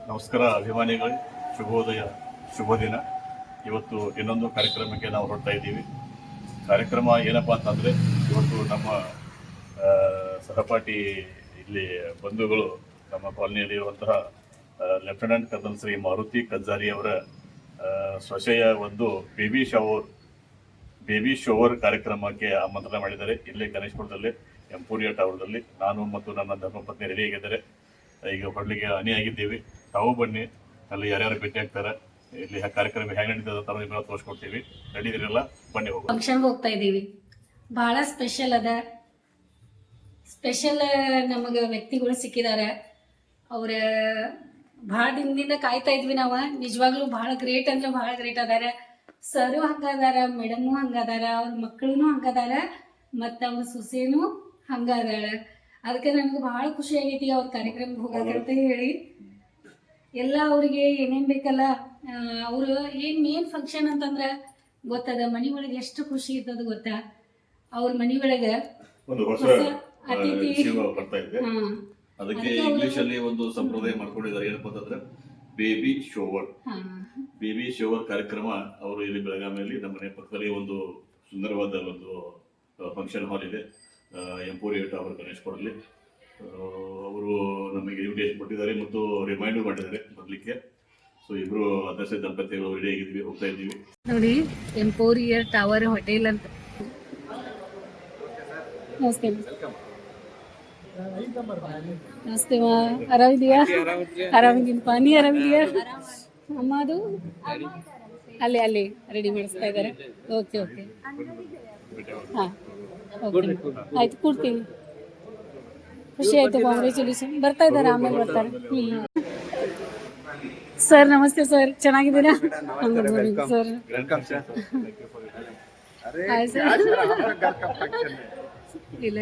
ನಮಸ್ಕಾರ ಅಭಿಮಾನಿಗಳೇ, ಶುಭೋದಯ, ಶುಭ ದಿನ. ಇವತ್ತು ಇನ್ನೊಂದು ಕಾರ್ಯಕ್ರಮಕ್ಕೆ ನಾವು ಹೊರಡ್ತಾ ಇದ್ದೀವಿ. ಕಾರ್ಯಕ್ರಮ ಏನಪ್ಪ ಅಂತಂದರೆ, ಇವತ್ತು ನಮ್ಮ ಸಹಪಾಠಿ ಇಲ್ಲಿ ಬಂಧುಗಳು, ನಮ್ಮ ಕಾಲನಿಯಲ್ಲಿರುವಂತಹ ಲೆಫ್ಟಿನೆಂಟ್ ಕರ್ನಲ್ ಶ್ರೀ ಮಾರುತಿ ಕಜ್ಜಾರಿ ಅವರ ಸೊಸೆಯ ಒಂದು ಬೇಬಿ ಶೋವರ್ ಕಾರ್ಯಕ್ರಮಕ್ಕೆ ಆಮಂತ್ರಣ ಮಾಡಿದ್ದಾರೆ. ಇಲ್ಲೇ ಗಣೇಶಪುರದಲ್ಲಿ ಎಂಪೋರಿಯಾ ಟವರ್ದಲ್ಲಿ ನಾನು ಮತ್ತು ನನ್ನ ಧರ್ಮಪತ್ನಿ ರೆಡಿ ಆಗಿದ್ದಾರೆ. ಈಗ ಹೊರಲಿಕ್ಕೆ ಅಣಿಯಾಗಿದ್ದೀವಿ. ತಾವು ಬನ್ನಿ, ಅಲ್ಲಿ ಯಾರ್ಯಾರು ಭೇಟಿ ಆಗ್ತಾರೆ, ಇಲ್ಲಿ ಕಾರ್ಯಕ್ರಮ ಹೇಗೆ ನಡೀತದೆ ಅಂತ ನಿಮ್ಮೆಲ್ಲ ತೋರಿಸ್ಕೊಡ್ತೀವಿ. ನಡೀದಿರಲ್ಲ, ಬನ್ನಿ ಹೋಗೋಣ. ಫಂಕ್ಷನ್ಗೆ ಹೋಗ್ತಾ ಇದ್ದೀವಿ. ಭಾಳ ಸ್ಪೆಷಲ್ ನಮಗೆ ವ್ಯಕ್ತಿಗಳು ಸಿಕ್ಕಿದ್ದಾರೆ. ಅವ್ರ ಭಾಳ ದಿನದಿಂದ ಕಾಯ್ತಾ ಇದ್ವಿ ನಾವು. ನಿಜವಾಗ್ಲೂ ಭಾಳ ಗ್ರೇಟ್ ಅಂದ್ರೆ ಭಾಳ ಗ್ರೇಟ್ ಅದಾರ. ಸರು ಹಂಗದಾರ, ಮೇಡಮು ಹಂಗದಾರ, ಅವ್ರ ಮಕ್ಕಳು ಹಂಗದಾರ, ಮತ್ತು ಅವ್ರ ಸೊಸೆನೂ ಹಂಗದಾಳ. ಅದಕ್ಕೆ ನನಗೆ ಭಾಳ ಖುಷಿ ಆಗೈತಿ ಅವ್ರ ಕಾರ್ಯಕ್ರಮಕ್ಕೆ ಹೋಗಕ್ಕಂತ ಹೇಳಿ. ಎಲ್ಲ ಅವ್ರಿಗೆ ಏನೇನು ಬೇಕಲ್ಲ, ಅವರು ಏನು ಮೇನ್ ಫಂಕ್ಷನ್ ಅಂತಂದ್ರೆ ಗೊತ್ತದ, ಮನೆ ಒಳಗೆ ಎಷ್ಟು ಖುಷಿ ಇರ್ತದ ಗೊತ್ತಾ. ಅವ್ರ ಮನೆ ಒಳಗೆ ಒಂದು ಹೊಸ ಅತಿಥಿ ಬರ್ತಾ ಇದೆ. ಅದಕ್ಕೆ ಇಂಗ್ಲಿಷ್ ಅಲ್ಲಿ ಒಂದು ಸಂಪ್ರದಾಯ ಮಾಡ್ಕೊಂಡಿದ್ದಾರೆ. ಏನಪ್ಪ ಅಂತಂದ್ರೆ ಬೇಬಿ ಶೋವರ್ ಕಾರ್ಯಕ್ರಮ. ಅವರು ಇಲ್ಲಿ ಬೆಳಗಾವಿಯಲ್ಲಿ ನಮ್ಮ ಮನೆ ಪಕ್ಕದಲ್ಲಿ ಒಂದು ಸುಂದರವಾದ ಒಂದು ಫಂಕ್ಷನ್ ಹಾಲ್ ಇದೆ, ಎಂಪೋರಿಯಾ ಟವರ್ ಗಣೇಶಪುರದಲ್ಲಿ. ಅವರು ನಮಗೆ ಇನ್ವಿಟೇಷನ್ ಕೊಟ್ಟಿದ್ದಾರೆ ಮತ್ತು ರಿಮೈಂಡ್ ಮಾಡಿದ್ದಾರೆ ಬರಲಿಕ್ಕೆ. ಸೊ ಇಬ್ರು ಅದರ್ಶ ದಂಪತಿಗಳು ರೆಡಿ ಆಗಿದ್ವಿ, ಹೋಗ್ತಾ ಇದ್ದೀವಿ. ನೋಡಿ, ಎಂಪೋರಿಯಾ ಟವರ್ ಹೋಟೆಲ್ ಅಂತ. ನಮಸ್ತೆ. ನಮಸ್ತೆ ಮಾ, ಆರಾಮಿದೆಯಾ? ಆರಾಮಿದ್ದೀನಪ್ಪ, ನೀ ಆರಾಮಿದೆಯಾ? ಅಮ್ಮ ಅದು ಅಲ್ಲಿ ರೆಡಿ ಮಾಡಿಸ್ತಾ ಇದ್ದಾರೆ. ಓಕೆ ಹಾಂ, ಓಕೆ ಆಯ್ತು, ಕೊಡ್ತೀನಿ. ಖುಷಿ ಆಯ್ತು, ಕಾಂಗ್ರ್ಯಾಚುಲೇಷನ್. ಬರ್ತಾ ಇದ್ದಾರೆ, ಆಮೇಲೆ ಬರ್ತಾರೆ. ಸರ್ ನಮಸ್ತೆ ಸರ್, ಚೆನ್ನಾಗಿದ್ದೀರಾ? ಸರ್ ಇಲ್ಲ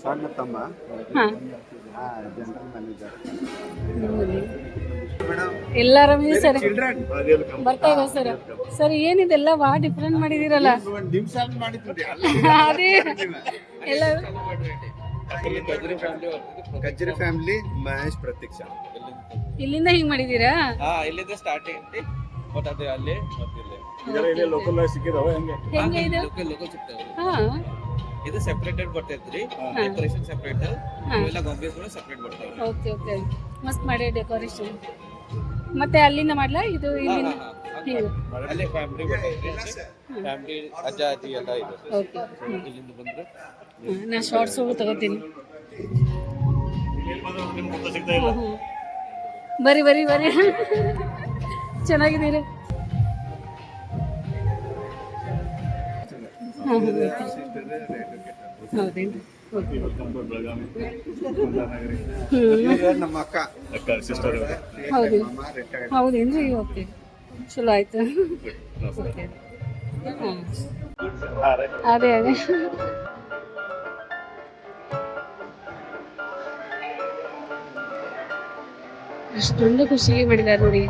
ಸಣ್ಣ ತಮ್ಮ ಎಲ್ಲ ಆರಾಮಿದೆ ಸರ್. ಬರ್ತಾ ಇದೆ ಸರ್. ಸರ್ ಏನಿದೆಲ್ಲ ಭಾಳ ಡಿಫ್ರೆಂಟ್ ಮಾಡಿದಿರಲ್ಲ. ಅದೇ ಎಲ್ಲ ಕಜ್ಜರಿ ಫ್ಯಾಮಿಲಿ, ಮಹೇಶ್ ಪ್ರತೀಕ್ಷಾ. ಇಲ್ಲಿಂದ ಹಿಂಗ್ ಮಾಡಿದೀರಾ? ಇಲ್ಲಿಂದ ಸ್ಟಾರ್ಟಿಂಗ್ ಅಲ್ಲಿ ಅಲ್ಲಿ ಲೋಕಲ್ ಸಿಕ್ಕಿದಾವ ಹೆಂಗೆ? ಹೆಂಗೆ ಇದು? ಲೋಕಲ್ ಸಿಗ್ತಾವೆ. ಹಾ, ಇದು ಸೆಪರೇಟೆಡ್ ಬರ್ತೈತ್ರಿ, ಡೆಕೋರೇಷನ್ ಸೆಪರೇಟ್, ಇವೆಲ್ಲ ಗೊಂಬೆಸ್ ಕೂಡ ಸೆಪರೇಟ್ ಬರ್ತಾವೆ. ಓಕೆ ಮಸ್ತ್ ಮಾಡಿ ಡೆಕೋರೇಷನ್. ಮತ್ತೆ ಅಲ್ಲಿಂದ ಮಾಡ್ಲಾ? ಇದು ಇಲ್ಲಿಂದ ಅಲ್ಲೇ ಫ್ಯಾಮಿಲಿ ಬರ್ತೈತ್ರಿ, ಫ್ಯಾಮಿಲಿ ಅಜ್ಜ ಅಜ್ಜಿ ಎಲ್ಲ ಇದೆ. ಓಕೆ, ಇಲ್ಲಿಂದ ಬಂದ್ರೆ ನಾ ಶಾರ್ಟ್ಸ್ ಹೋಗಿ ತಗೋತೀನಿ. ಬರ್ರಿ ಚೆನ್ನಾಗಿದ್ದೀರಿ? ಹೌದೇನ್ರಿ? ನಮ್ಮ ಅಕ್ಕ ಸಿಸ್ಟರ್. ಹೌದೇನ್ರಿ? ಓಕೆ, ಚಲೋ ಆಯ್ತು. ಹಾಂ, ಅದೇ ಅಷ್ಟೊಂದು ಖುಷಿಗೆ ಮಾಡಿದ್ದಾರೆ ನೋಡಿ.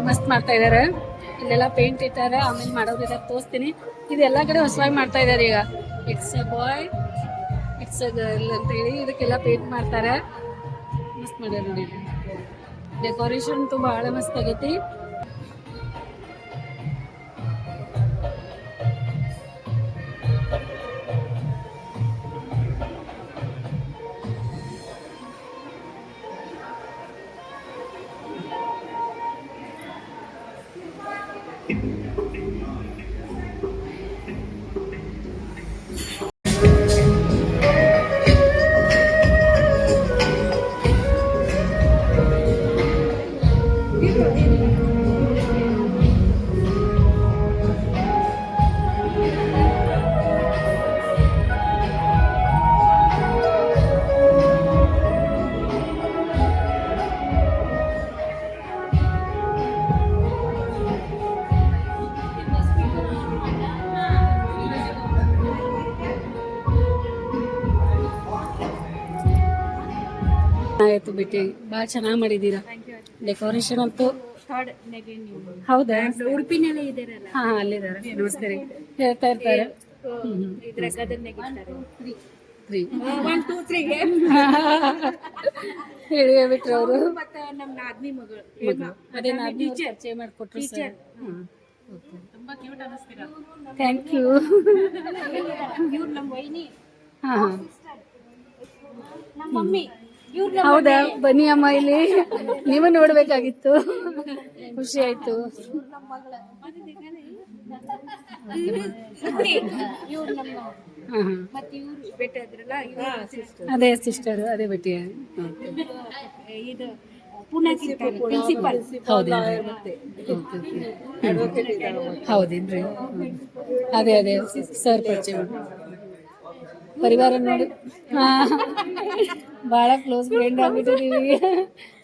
ಮಸ್ತ್ ಮಾಡ್ತಾ ಇದಾರೆ. ಇಲ್ಲೆಲ್ಲ ಪೇಂಟ್ ಇಟ್ಟಾರೆ, ಆಮೇಲೆ ಮಾಡೋದಿಲ್ಲ, ತೋರಿಸ್ತೀನಿ. ಇದೆಲ್ಲ ಕಡೆ ಹೊಸವಾಗಿ ಮಾಡ್ತಾ ಇದಾರೆ ಈಗ. It's a boy, it's a girl ಅಂತ ಹೇಳಿ ಇದಕ್ಕೆಲ್ಲ ಪೇಂಟ್ ಮಾಡ್ತಾರೆ. ಮಸ್ತ್ ಮಾಡ್ಯಾರ ನೋಡಿ. ಡೆಕೋರೇಷನ್ ಅಂತೂ ಭಾಳ ಮಸ್ತ್ ಆಗೈತಿ. ಆಯ್ತು ಭೇಟಿ, ಭಾಳ ಚೆನ್ನಾಗಿ ಮಾಡಿದ್ದೀರಾ. ಡೆಕೋರೇಷನ್ ಅಂತೂ ಹೌದಾ? ಉಡುಪಿನಲ್ಲೇ ಇದ್ದೀರಲ್ಲ, ಹಾ ಅಲ್ಲಿದ್ದಾರೆ. ನಮಸ್ತೆ ರೀ. ಹೇಳ್ತಾ ಇರ್ತಾರೆ. Three. 1 2 3 ಹೇಳಿ ಬಿಟ್ರು ಅವರು. ಮತ್ತ ನಮ್ಮ ನಾದ್ನಿ ಮಗಳು ಅದೇ ನಾನು ಪರಿಚಯ ಮಾಡಿಕೊಟ್ರು ಸರ್. ತುಂಬಾ ಕ್ಯೂಟ್ ಅನಿಸ್ತೀರಾ. Thank you. ಇವ್ರು ನಮ್ಮ ವೈನಿ, ಹಾ ಹಾ ನಮ್ಮ ಮಮ್ಮಿ. ಇವ್ರು ಹೌದಾ? ಬನ್ನಿ ಅಮ್ಮ ಇಲ್ಲಿ, ನೀವು ನೋಡ್ಬೇಕಾಗಿತ್ತು. ಖುಷಿ ಆಯ್ತು. ಇವ್ರು ನಮ್ಮ ಹಾ ಹಾ ಮತ್ತೆ ಇವ್ರು ಭೇಟಿ ಆದ್ರಲ್ಲ, ಅದೇ ಸಿಸ್ಟರ್, ಅದೇ ಭೇಟಿ. ಇದು ಪುನಃ ಪ್ರಿನ್ಸಿಪಲ್. ಹೌದೇನ್ರಿ? ಅದೇ ಅದೇ ಸರ್ ಪರಿಚಯ ಪರಿವಾರ ನೋಡಿ. ಹಾ ಭಾಳ ಕ್ಲೋಸ್ ಫ್ರೆಂಡ್ ಆಗ್ಬಿಟ್ಟಿದೀವಿ.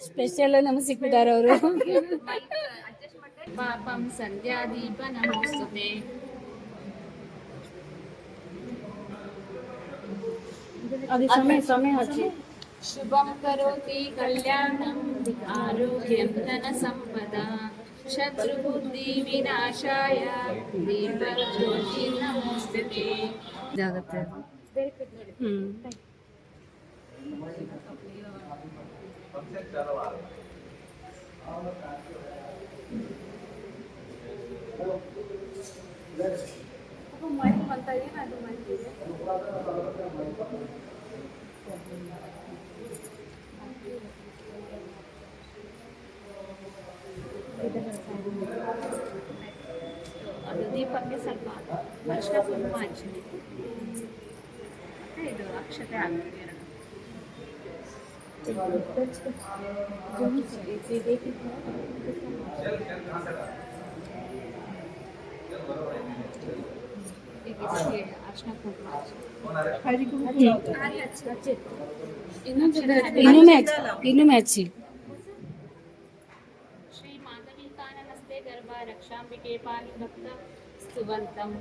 ಸ್ಪೆಷಲ್ ನಮಗೆ ಸಿಕ್ಬಿಟ್ಟಾರ ಅವರು. ಪಾಪಂ ಸಂಧ್ಯಾದೀಪ ನಮೋಸ್ತುತೆ. ಅದು ಸಮಯ ಹಚ್ಚಿ. ಶುಭಂ ಕರೋತಿ ಕಲ್ಯಾಣಂ ಆರೋಗ್ಯಂ ಧನ ಸಂಪದ ಶತ್ರುಬುದ್ಧಿ ವಿನಾಶಾಯ ದೀಪಜ್ಯೋತಿ ನಮೋಸ್ತುತೆ. ಇದಾಗತ್ತೆ. ಹ್ಮ್ ಅದು ದೀಪಕ್ಕೆ ಸ್ವಲ್ಪ ಅರಿಶಿನ ಕುಂಕುಮ ಹಚ್ಚಿ ಇದು ಅಕ್ಷತೆ ಹಾಕ್ತೀವಿ. ಅರಿಶಿನ ಕುಂಕುಮ ಇನ್ನೊಮ್ಮೆ ಹಚ್ಚಿ. ಶ್ರೀ ಮಾಧವಿ ಕಾನನಸ್ತೆ ಗರ್ಭ ರಕ್ಷಾಂಬಿಕೆ ಪಾಲಿ ಭಕ್ತ ಸ್ತುವಂತಂ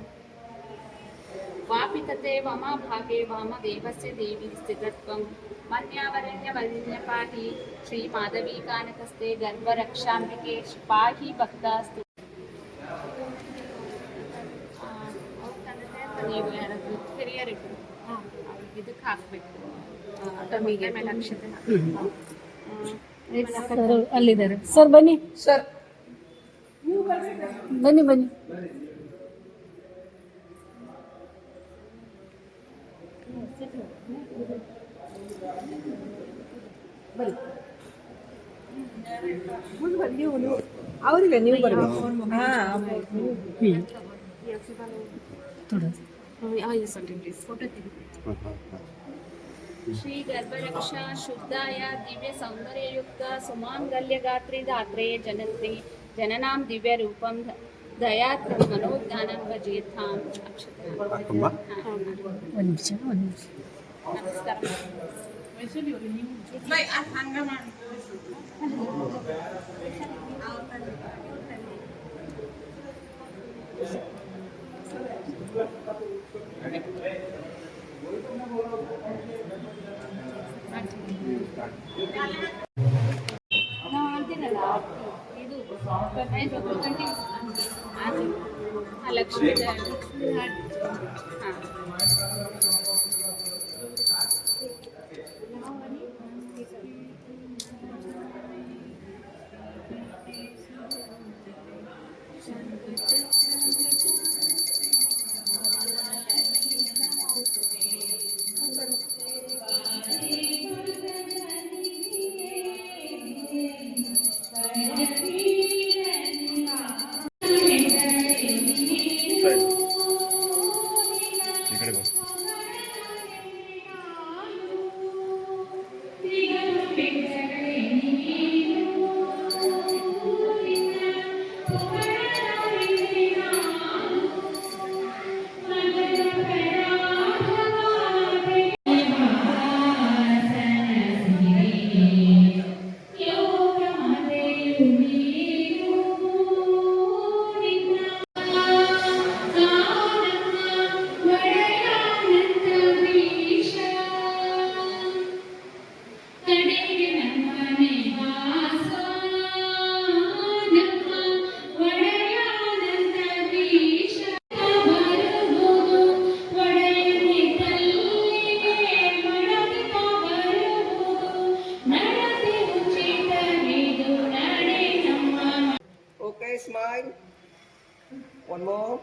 ವಾಪಿತತೆ ವಮ ಭಾಗೆ ವಾಮದೇವಸ್ಯ ದೇವಿ ಸ್ಥಿತತ್ವಂ ಮನ್ಯಾವರಣ್ಯ ಪಾಹಿ ಶ್ರೀ ಮಾಧವಿ ಕಾನಕಸ್ತೆ ಗರ್ಭ ರಕ್ಷಾಂಬಿಕೆ ಪಾಹಿ ಭಕ್ತ ಸ್ತು. ನೀವು ಯಾರಾದ್ರೂ ಹಿರಿಯರಿದ್ರು ಇದಕ್ಕೆ ಹಾಕ್ಬೇಕು. ಟಮಿಗೆ ಮೇಲೆ ಅಕ್ಷತೆ ಸರ್ ಅಲ್ಲಿದ್ದಾರೆ. ಸರ್ ಬನ್ನಿ, ಸರ್ ಬನ್ನಿ ಬನ್ನಿ. ಅವರಿಗೆ ನೀವು ಬರಬೇಕು. ಶ್ರೀ ಗರ್ಭರಕ್ಷಾ ಶುದ್ಧಾಯ ದಿವ್ಯ ಸೌಂದರ್ಯಯುಕ್ತ ಸುಮಾಂಗಲ್ಯ ಗಾತ್ರಿ ಧಾತ್ರೆ ಜನತ್ರಿ ಜನನಾಂ ದಿವ್ಯ ರೂಪಂ ದಯಾತ್ರಂ ಮನೋಜ್ಞಾನಂ ಭಜೇತಾಂ ಅಕ್ಷತೆ. ಒಂದು ನಿಮಿಷ. ನಮಸ್ಕಾರ. ನಾವು ಅಂತೀನಲ್ಲ ಇದು ಲಕ್ಷ್ಮೀ One more.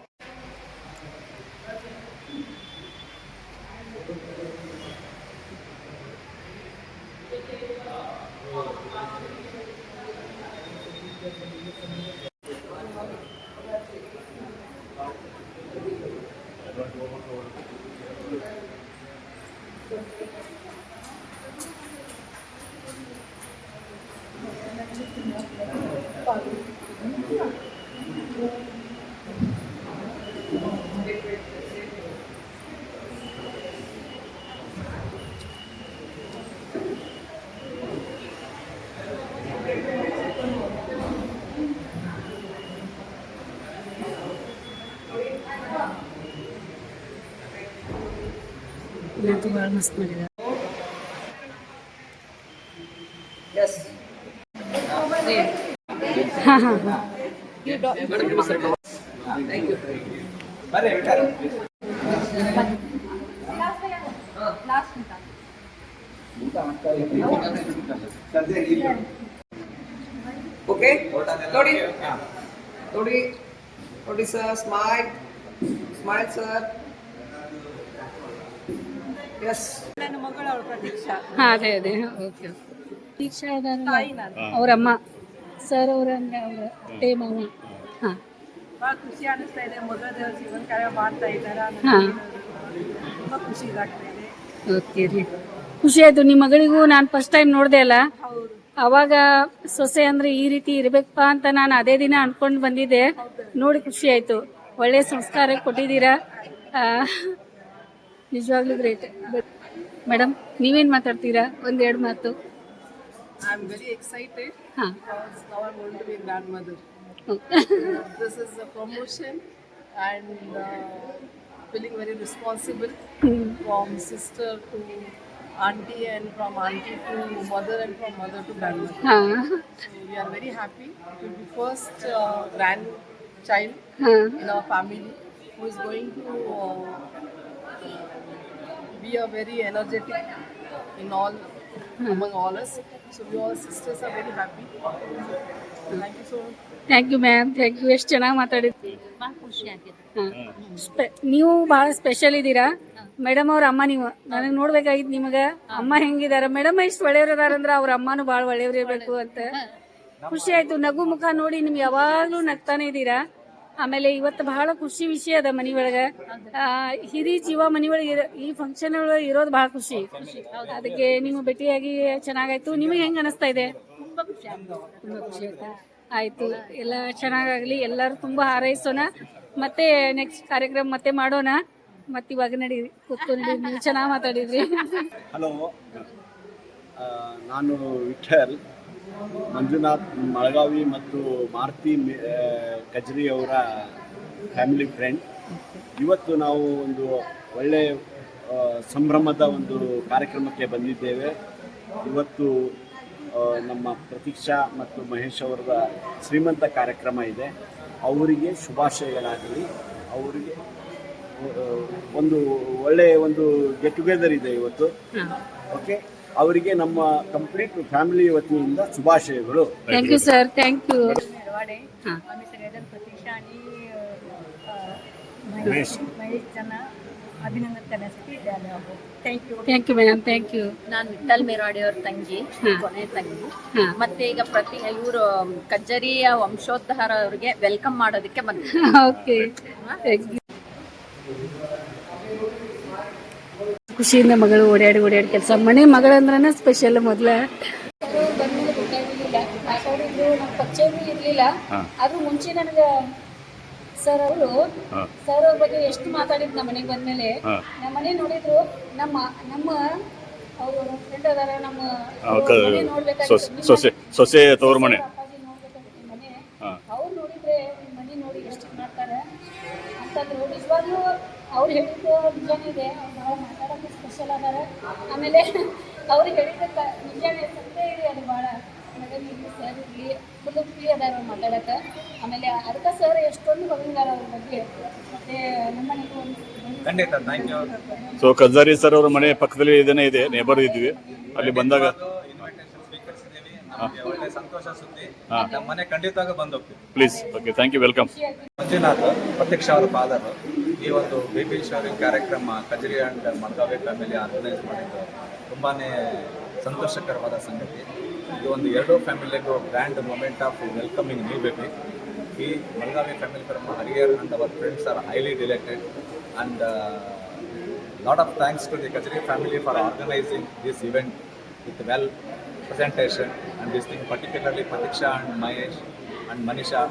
ಇಲ್ಲಂತೂ ಭಾಳ ಮಸ್ತ್ ಮಾಡಿದ್ದಾರೆ. Yes. ಹಾಂ ಹಾಂ ಹಾಂ Thank you. Okay. Lodi sir, smile, sir. Yes. ನನ್ನ ಮಗಳು ಅವಳ ಪ್ರತೀಕ್ಷಾ. ಹಾಂ ಅದೇ ಓಕೆ. ದೀಕ್ಷಾ ಇದಾರಲ್ಲ ಅವ್ರ ಅಮ್ಮ ಸರ್ ಅವ್ರ ಅಂದ್ರೆ ಅವ್ರ ಅತ್ತೆ ಮಾವ. ಹಾಂ ಭಾಳ ಖುಷಿ ಅನಿಸ್ತಾ ಇದೆ. ಮಗಳ ದೇವ್ರ ಜೀವನ ಕಾರ್ಯ ಮಾಡ್ತಾ ಇದ್ದಾರೆ. ಹಾಂ ತುಂಬ ಖುಷಿ ಇದಾಗ್ತಾ ಇದೆ. ಓಕೆ ರೀ, ಖುಷಿ ಆಯಿತು. ನಿಮ್ಮ ಮಗಳಿಗೂ ನಾನು ಫಸ್ಟ್ ಟೈಮ್ ನೋಡಿದೆ ಅಲ್ಲ, ಅವಾಗ ಸೊಸೆ ಅಂದರೆ ಈ ರೀತಿ ಇರಬೇಕಪ್ಪ ಅಂತ ನಾನು ಅದೇ ದಿನ ಅಂದ್ಕೊಂಡು ಬಂದಿದ್ದೆ. ನೋಡಿ ಖುಷಿ ಆಯಿತು. ಒಳ್ಳೆಯ ಸಂಸ್ಕಾರ ಕೊಟ್ಟಿದ್ದೀರಾ, ನಿಜವಾಗ್ಲೂ ಗ್ರೇಟ್. ಮೇಡಮ್ ನೀವೇನು ಮಾತಾಡ್ತೀರಾ? ಒಂದೆರಡು ಮಾತು. I am very excited ಹಾಂ because now I'm going to be a grandmother. This is a promotion and feeling very responsible from sister to auntie and from auntie to mother and from mother to grandmother. ಹಾಂ So we are very happy. It will be first grandchild ಹಾಂ in our family who is going to be a very energetic in all among all us. So we all sisters are very happy. Thank you so much. Thank you ma'am, thank you. ಎಷ್ಟು ಚೆನ್ನಾಗಿ ಮಾತಾಡಿದ್ರಿ. ಭಾಳ ಖುಷಿ ಆಗಿದೆ. ಹಾಂ ನೀವು ಭಾಳ special ಇದ್ದೀರಾ ಮೇಡಮ್. ಅವ್ರ ಅಮ್ಮ ನೀವು ನನಗೆ ನೋಡ್ಬೇಕಾಗಿತ್ತು ನಿಮಗೆ ಅಮ್ಮ ಹೆಂಗಿದಾರ. ಮೇಡಮ್ ಇಷ್ಟು ಒಳ್ಳೆಯವ್ರು ಅದಾರಂದ್ರೆ ಅವ್ರ ಅಮ್ಮನೂ ಭಾಳ ಒಳ್ಳೆಯವ್ರು ಇರಬೇಕು ಅಂತ ಖುಷಿ ಆಯಿತು. ನಗು ಮುಖ ನೋಡಿ ನಿಮ್ಗೆ ಯಾವಾಗಲೂ ನಗ್ತಾನೆ ಇದ್ದೀರಾ. ಆಮೇಲೆ ಇವತ್ತು ಬಹಳ ಖುಷಿ ವಿಷಯ ಅದ ಮನೆಯೊಳಗೆ. ಹಿರಿ ಜೀವ ಮನೆಯೊಳಗೆ ಈ ಫಂಕ್ಷನ್ ಒಳಗೆ ಇರೋದು ಭಾಳ ಖುಷಿ. ಅದಕ್ಕೆ ನೀವು ಭೇಟಿಯಾಗಿ ಚೆನ್ನಾಗಾಯ್ತು. ನಿಮಗೆ ಹೆಂಗೆ ಅನಿಸ್ತಾ ಇದೆ? ತುಂಬ ಖುಷಿ ಆಗಿದೆ. ತುಂಬ ಖುಷಿ ಆಯ್ತಾ? ಆಯಿತು, ಎಲ್ಲ ಚೆನ್ನಾಗಾಗಲಿ. ಎಲ್ಲರೂ ತುಂಬ ಹಾರೈಸೋಣ. ಮತ್ತೆ ನೆಕ್ಸ್ಟ್ ಕಾರ್ಯಕ್ರಮ ಮತ್ತೆ ಮಾಡೋಣ. ಮತ್ತೆ ಇವಾಗ ನಡೀರಿ, ಕೂತ್ಕೊಂಡು ನೀವು ಚೆನ್ನಾಗಿ ಮಾತಾಡಿದ್ರಿ. ಹಲೋ, ನಾನು ವಿಠಲ್ ಮಂಜುನಾಥ್ ಮಳಗಾವಿ ಮತ್ತು ಮಾರುತಿ ಕಜ್ರಿ ಅವರ ಫ್ಯಾಮಿಲಿ ಫ್ರೆಂಡ್. ಇವತ್ತು ನಾವು ಒಂದು ಒಳ್ಳೆಯ ಸಂಭ್ರಮದ ಒಂದು ಕಾರ್ಯಕ್ರಮಕ್ಕೆ ಬಂದಿದ್ದೇವೆ. ಇವತ್ತು ನಮ್ಮ ಪ್ರತೀಕ್ಷಾ ಮತ್ತು ಮಹೇಶ್ ಅವರ ಶ್ರೀಮಂತ ಕಾರ್ಯಕ್ರಮ ಇದೆ. ಅವರಿಗೆ ಶುಭಾಶಯಗಳಾಗಲಿ. ಅವರಿಗೆ ಒಂದು ಒಳ್ಳೆಯ ಒಂದು ಗೆಟ್ ಟುಗೆದರ್ ಇದೆ ಇವತ್ತು. ಓಕೆ, ಅವರಿಗೆ ನಮ್ಮ ಕಂಪ್ಲೀಟ್ ಫ್ಯಾಮಿಲಿ वतीಯಿಂದ शुभाशयಗಳು. Thank you sir, thank you. हां, आम्ही सगळेजण प्रतीक्षा आणि महेश त्यांना अभिनंदन करण्यासाठी इथे आलो आहोत. Thank you. Thank you madam, thank you. ನಾನು ವಿಠಲ್ ಮೇರಾಡಿ ಅವ್ರ ತಂಗಿ, ಕೊನೆ ತಂಗಿ. ಹಾಂ ಮತ್ತೆ ಈಗ ಇವರು ಕಜ್ಜರಿಯ ವಂಶೋದ್ಧಾರ ಅವರಿಗೆ ವೆಲ್ಕಮ್ ಮಾಡೋದಕ್ಕೆ ಬಂದ. Okay, thank you. ಖುಷಿಯಿಂದ ಮಗಳು ಓಡಾಡಿ ಕೆಲಸ. ಮನೆ ಮಗಳಂದ್ರನ ಸ್ಪೆಷಲ್. ಮೊದಲ ಮಾತಾಡಿದ್ರು, ನಮ್ಮ ಪರಿಚಯನೂ ಇರಲಿಲ್ಲ. ಅದು ಮುಂಚೆ ನನಗೆ ಸರ್ ಅವರು ಅವ್ರ ಬಗ್ಗೆ ಎಷ್ಟು ಮಾತಾಡಿದ್ರು ನಮ್ಮ ಮನೆಗೆ ಬಂದ್ಮೇಲೆ. ನಮ್ಮ ಮನೆ ನೋಡಿದ್ರು, ನಮ್ಮ ಅವರು ಫ್ರೆಂಡ್ ಅದಾರ, ನಮ್ಮ ಮನೆ ನೋಡ್ಬೇಕಾಗಿತ್ತು. ಸೊಸೆ ತವ್ರ ಮನೆ ಮನೆ ಅವ್ರು ನೋಡಿದ್ರೆ ಮನೆ ನೋಡಿ ಎಷ್ಟು ಮಾಡ್ತಾರೆ ಅಂತಂದ್ರು. ನಿಜವಾಗ್ಲೂ ಅವ್ರು ಹೇಳಿದ್ದು ನಿಜಾನೇ ಇದೆ. ಅವ್ರು ಭಾಳ ಮಾತಾಡೋಕ್ಕೆ ಸ್ಪೆಷಲ್ ಅದಾರ. ಆಮೇಲೆ ಅವ್ರು ಹೇಳಿದ್ದಕ್ಕೆ ನಿಜಾನೇ ಸತ್ಯ ಇದೆ. ಅದು ಭಾಳ ಮೇಡಮ್ ಇರಲಿ, ಸರ್ ಇರಲಿ, ಫುಲ್ ಫ್ರೀ ಅದಾರ ಅವ್ರು ಮಾತಾಡೋಕ್ಕೆ. ಆಮೇಲೆ ಅದಕ್ಕೆ ಸರ್ ಎಷ್ಟೊಂದು ಹೊಗಳಿದಾರ ಅವ್ರ ಬಗ್ಗೆ. ಮತ್ತು ನಮ್ಮ ಮನೆಗೂ ಒಂದು ಸೊ ಕಜ್ಜಾರಿ ಸರ್ ಅವ್ರ ಮನೆ ಪಕ್ಕದಲ್ಲಿ ಇದನ್ನೇ ಇದೆ, ನೇಬರ್ ಇದ್ವಿ. ಅಲ್ಲಿ ಬಂದಾಗ ನಮಗೆ ಒಳ್ಳೆ ಸಂತೋಷ ಸುದ್ದಿ. ಹಾ. ನಮ್ಮ ಮನೆ ಖಂಡಿತವಾಗ ಬಂದು ಹೋಗ್ತೀವಿ. Please. Okay, thank you, welcome. Manjunath Prateeksha ಅವರ ಫಾದರ್ ಈ ಒಂದು ಬೇಬಿ ಶವರಿಂಗ್ ಕಾರ್ಯಕ್ರಮ Kajari and Malgavi family organise ಮಾಡಿದ್ದು ತುಂಬಾನೇ ಸಂತೋಷಕರವಾದ ಸಂಗತಿ. ಇದು ಒಂದು ಎರಡೂ ಫ್ಯಾಮಿಲಿಗೂ grand moment of welcoming new baby. ಈ Malgavi family from Hariyar and our friends are highly delighted and lot of thanks to the Kajri family for organizing this event with well presentation and this thing, particularly Pratiksha and Mahesh and Manisha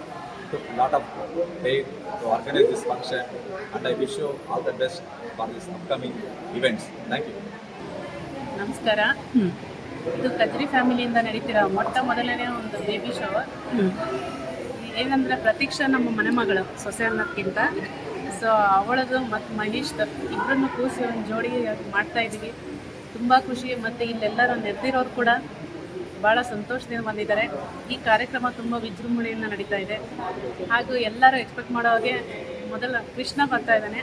took a lot of pain to organize this function, and I wish you all the best for this upcoming events. Thank you. ನಮಸ್ಕಾರ. ಇದು ಕಜ್ರಿ ಫ್ಯಾಮಿಲಿಯಿಂದ ನಡೀತಿರೋ ಮೊದಲನೇ ಒಂದು baby shower. ಏನಂದ್ರೆ ಪ್ರತೀಕ್ಷಾ ನಮ್ಮ ಮನೆ ಮಗಳು ಸೊಸೆ ಅನ್ನೋದಕ್ಕಿಂತ ಸೊ ಅವಳದು ಮತ್ತು ಮಹೇಶ್ದು ಇಬ್ಬರನ್ನು ಕೂರಿಸಿ ಒಂದು ಜೋಡಿ ಮಾಡ್ತಾ ಇದ್ದೀವಿ. ತುಂಬ ಖುಷಿ. ಮತ್ತು ಇಲ್ಲೆಲ್ಲರೂ ನೆರೆದಿರೋರು ಕೂಡ ಭಾಳ ಸಂತೋಷದಿಂದ ಬಂದಿದ್ದಾರೆ. ಈ ಕಾರ್ಯಕ್ರಮ ತುಂಬ ವಿಜೃಂಭಣೆಯಿಂದ ನಡೀತಾ ಇದೆ. ಹಾಗೂ ಎಲ್ಲರೂ ಎಕ್ಸ್ಪೆಕ್ಟ್ ಮಾಡೋ ಹಾಗೆ ಮೊದಲ ಕೃಷ್ಣ ಬರ್ತಾ ಇದ್ದಾನೆ.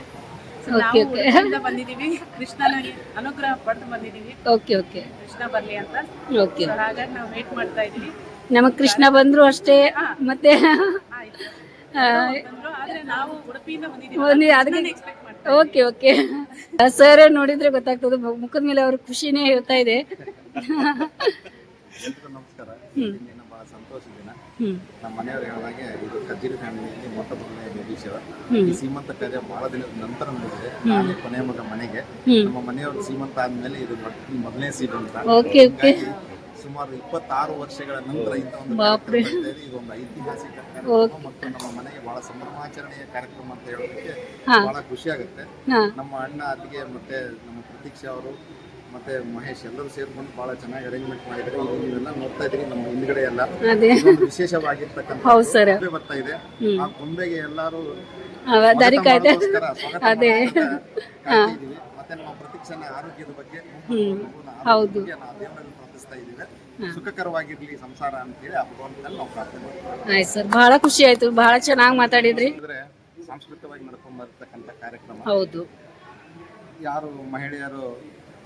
ನಾವು ಉಡುಪಿಯಿಂದ ಬಂದಿದ್ದೀವಿ, ಕೃಷ್ಣನ ಅನುಗ್ರಹ ಪಡೆದು ಬಂದಿದ್ದೀವಿ. ಓಕೆ ಓಕೆ, ಕೃಷ್ಣ ಬರಲಿ ಅಂತ. ಓಕೆ, ಸೊ ಹಾಗಾಗಿ ನಾವು ವೇಟ್ ಮಾಡ್ತಾ ಇದ್ದೀವಿ. ನಮಗೆ ಕೃಷ್ಣ ಬಂದ್ರು ಅಷ್ಟೇ. ಮತ್ತೆ ಆಯ್ತು ಬಂದ್ರು, ಆದ್ರೆ ನಾವು ಉಡುಪಿಯಿಂದ ಬಂದಿದ್ದೀವಿ. ಎಕ್ಸ್ಪೆಕ್ಟ್ ಮಾಡ್ತೀವಿ. ಓಕೆ ಓಕೆ, ಸರ್ ನೋಡಿದ್ರೆ ಗೊತ್ತಾಗ್ತದೆ, ಮುಖದ ಮೇಲೆ ಅವ್ರ ಖುಷಿನೇ ಹೇಳ್ತಾ ಇದೆ. ಎಲ್ರಿಗೂ ನಮಸ್ಕಾರ. ದಿನ ಬಹಳ ಸಂತೋಷ ದಿನ. ನಮ್ಮ ಮನೆಯವರು ಹೇಳಿದಾಗೆ ಇದು ಕಜ್ಜಿರಿ ಫ್ಯಾಮಿಲಿಯಲ್ಲಿ ಮೊದಲನೇ ಬೇಬಿ ಶವರ್. ಈ ಸೀಮಂತ ಕಾರ್ಯ ಬಹಳ ದಿನದ ನಂತರ ನಡೆದಿದೆ. ನಾನೇ ಕೊನೆಯ ಮಗ ಮನೆಗೆ. ನಮ್ಮ ಮನೆಯವರು ಸೀಮಂತ ಆದ್ಮೇಲೆ ಇದು ಮೊದಲನೇ ಸೀಟ್ ಅಂತ. ಸುಮಾರು 26 ವರ್ಷಗಳ ನಂತರ ಇಂಥ ಒಂದು ಇದು ಒಂದು ಐತಿಹಾಸಿಕ ಕಾರ್ಯಕ್ರಮ ಮತ್ತು ನಮ್ಮ ಮನೆಗೆ ಬಹಳ ಸಂಭ್ರಮಾಚರಣೆಯ ಕಾರ್ಯಕ್ರಮ ಅಂತ ಹೇಳೋದಕ್ಕೆ ಬಹಳ ಖುಷಿ ಆಗುತ್ತೆ. ನಮ್ಮ ಅಣ್ಣ ಅತ್ತಿಗೆ ಮತ್ತೆ ನಮ್ಮ ಪ್ರತೀಕ್ಷಾ ಅವರು ಮತ್ತೆ ಮಹೇಶ್ ಎಲ್ಲರೂ ಸೇರ್ಕೊಂಡು ಬಹಳ ಚೆನ್ನಾಗಿ ಅರೇಂಜ್ಮೆಂಟ್ ಮಾಡಿದ್ದಾರೆ. ನೀವೆಲ್ಲ ನೋಡ್ತಾ ಇದ್ದೀರಿ ನಮ್ಮ ಹಿಂದ್ಗಡೆ ಎಲ್ಲ ವಿಶೇಷವಾಗಿರ್ತಕ್ಕಂಥ ಗೊಂಬೆ ಬರ್ತಾ ಇದೆ. ಆ ಗೊಂಬೆಗೆ ಎಲ್ಲರೂ ಮತ್ತೆ ನಮ್ಮ ಪ್ರತೀಕ್ಷಾನ ಆರೋಗ್ಯದ ಬಗ್ಗೆ ದೇವರಲ್ಲಿ ಪ್ರಾರ್ಥಿಸ್ತಾ ಇದ್ದೀವಿ. ಸುಖಕರವಾಗಿರ್ಲಿ ಸಂಸಾರ ಅಂತ ಹೇಳಿ ಆ ಭಗವಂತನಲ್ಲಿ ನಾವು ಪ್ರಾರ್ಥನೆ ಮಾಡ್ತೀವಿ. ಸರ್, ಬಹಳ ಖುಷಿ ಆಯ್ತು, ಬಹಳ ಚೆನ್ನಾಗಿ ಮಾತಾಡಿದ್ರಿ. ಸಾಂಸ್ಕೃತಿಕವಾಗಿ ನಡ್ಕೊಂಡ್ ಬರ್ತಕ್ಕಂಥ ಕಾರ್ಯಕ್ರಮ. ಹೌದು, ಯಾರು ಮಹಿಳೆಯರು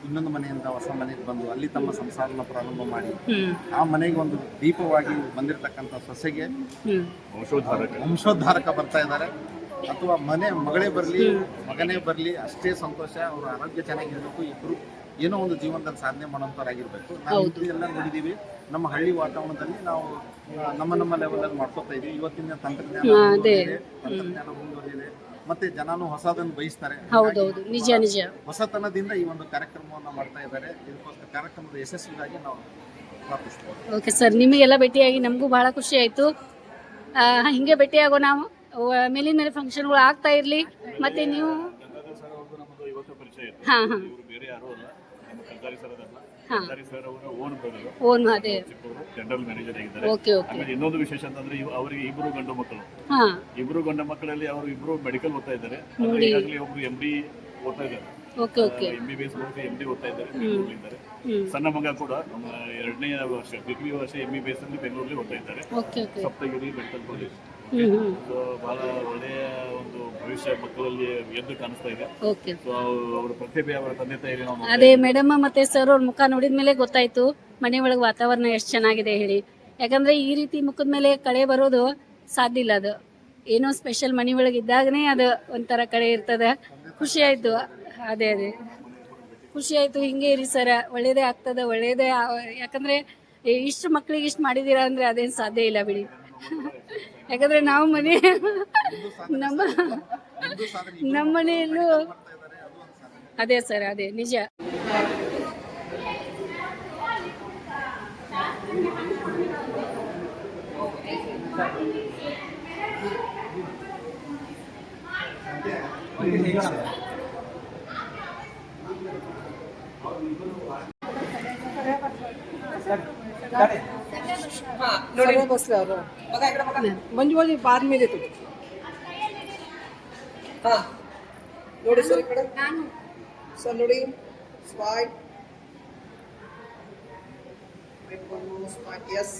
ಇನ್ನೊಂದು ಮನೆಯಿಂದ ಹೊಸ ಮನೆಗೆ ಬಂದು ಅಲ್ಲಿ ತಮ್ಮ ಸಂಸಾರನ ಪ್ರಾರಂಭ ಮಾಡಿ ಆ ಮನೆಗೆ ಒಂದು ದೀಪವಾಗಿ ಬಂದಿರತಕ್ಕಂಥ ಸೊಸೆಗೆ ವಂಶೋದ್ಧಾರಕ ಬರ್ತಾ ಇದ್ದಾರೆ. ಅಥವಾ ಮಗಳೇ ಬರಲಿ ಮಗನೇ ಬರಲಿ ಅಷ್ಟೇ ಸಂತೋಷ. ಅವ್ರ ಆರೋಗ್ಯ ಚೆನ್ನಾಗಿರ್ಬೇಕು, ಇಬ್ರು ಏನೋ ಒಂದು ಜೀವನದಲ್ಲಿ ಸಾಧನೆ ಮಾಡೋಂಥವ್ರಾಗಿರ್ಬೇಕು. ನಾವು ಎಲ್ಲ ನೋಡಿದೀವಿ. ನಮ್ಮ ಹಳ್ಳಿ ವಾತಾವರಣದಲ್ಲಿ ನಾವು ನಮ್ಮ ಲೆವೆಲಲ್ಲಿ ಮಾಡ್ಕೊತಾ ಇದೀವಿ. ಇವತ್ತಿನ ತಂತ್ರಜ್ಞಾನ ಮುಂದುವರಿದಿದೆ, ಮತ್ತೆ ಜನನು ಹೊಸದನ್ನು ಬಯಸ್ತಾರೆ. ನಿಜ ನಿಜ. ಹೊಸತನದಿಂದ ಈ ಒಂದು ಕಾರ್ಯಕ್ರಮವನ್ನು ಮಾಡ್ತಾ ಇದ್ದಾರೆ. ಇದಕ್ಕೋಸ್ಕರ ಕಾರ್ಯಕ್ರಮದ ಯಶಸ್ವಿಗಾಗಿ ನಾವು ಪ್ರಾರ್ಥಿಸ್ತೇವೆ. ಓಕೆ ಸರ್, ನಿಮಗೆಲ್ಲ ಭೇಟಿಯಾಗಿ ನಮಗೂ ಬಹಳ ಖುಷಿ ಆಯ್ತು. ಹಿಂಗೆ ಭೇಟಿಯಾಗೋ. ನಾವು ಮೇಲಿನ ಮೇಲೆ ಫಂಕ್ಷನ್ಗಳು ಆಗ್ತಾ ಇರ್ಲಿ. ಮತ್ತೆ ನೀವು ಜನರಲ್ ಮ್ಯಾನೇಜರ್ ಆಗಿದ್ದಾರೆ. ಆಮೇಲೆ ಇನ್ನೊಂದು ವಿಶೇಷ ಅಂತಂದ್ರೆ ಅವರಿಗೆ ಇಬ್ರು ಗಂಡು ಮಕ್ಕಳು. ಇಬ್ರು ಗಂಡು ಮಕ್ಕಳಲ್ಲಿ ಅವರು ಇಬ್ರು ಮೆಡಿಕಲ್ ಓದ್ತಾ ಇದ್ದಾರೆ. ಈಗಾಗಲೇ ಒಬ್ರು MD ಓದ್ತಾ ಇದ್ದಾರೆ. MBBS MD ಓದ್ತಾ ಇದ್ದಾರೆ. ಸಣ್ಣ ಮಗ ಕೂಡ 2ನೇ ವರ್ಷ ದ್ವಿತೀಯ ವರ್ಷ MBBS ಅಲ್ಲಿ ಬೆಂಗಳೂರಲ್ಲಿ ಓದ್ತಾ ಇದ್ದಾರೆ. Saptagiri medical college. ಬಹಳ ಒಳ್ಳೆಯ ಒಂದು ಭವಿಷ್ಯ ಮಕ್ಕಳಲ್ಲಿ ಎದ್ದು ಕಾಣಿಸ್ತಾ ಇದೆ. ಅವರ ಪ್ರತಿಭೆ ಅವರ ತಂದೆ ತಾಯಿ ಅದೇ ಮೇಡಮ್ ಮತ್ತೆ ಸರ್ ಅವ್ರ ಮುಖ ನೋಡಿದ್ಮೇಲೆ ಗೊತ್ತಾಯ್ತು ಮನೆ ಒಳಗೆ ವಾತಾವರಣ ಎಷ್ಟು ಚೆನ್ನಾಗಿದೆ ಹೇಳಿ. ಯಾಕಂದ್ರೆ ಈ ರೀತಿ ಮುಖದ ಮೇಲೆ ಕಳೆ ಬರೋದು ಸಾಧ್ಯ ಇಲ್ಲ. ಅದು ಏನೋ ಸ್ಪೆಷಲ್ ಮನೆ ಒಳಗೆ ಇದ್ದಾಗನೇ ಅದು ಒಂಥರ ಕಳೆ ಇರ್ತದೆ. ಖುಷಿ ಆಯ್ತು. ಅದೇ ಖುಷಿ ಆಯ್ತು. ಹಿಂಗೆ ಇರಿ ಸರ್, ಒಳ್ಳೇದೇ ಆಗ್ತದೆ, ಒಳ್ಳೇದೇ. ಯಾಕಂದ್ರೆ ಇಷ್ಟು ಮಕ್ಳಿಗೆ ಇಷ್ಟು ಮಾಡಿದೀರಾ ಅಂದ್ರೆ ಅದೇನು ಸಾಧ್ಯ ಇಲ್ಲ ಬಿಡಿ. ಯಾಕಂದ್ರೆ ನಾವು ನಮ್ಮ ಮನೆಯಲ್ಲೂ ಅದೇ ಸರ್, ಅದೇ ನಿಜ. ಮಂಜು ಬಾದ್ ಮೇಲೆ ನೋಡಿ ಸರ್, ಈ ಕಡೆ ಸರ್ ನೋಡಿ. ಸ್ಮೈಲ್. ಎಸ್.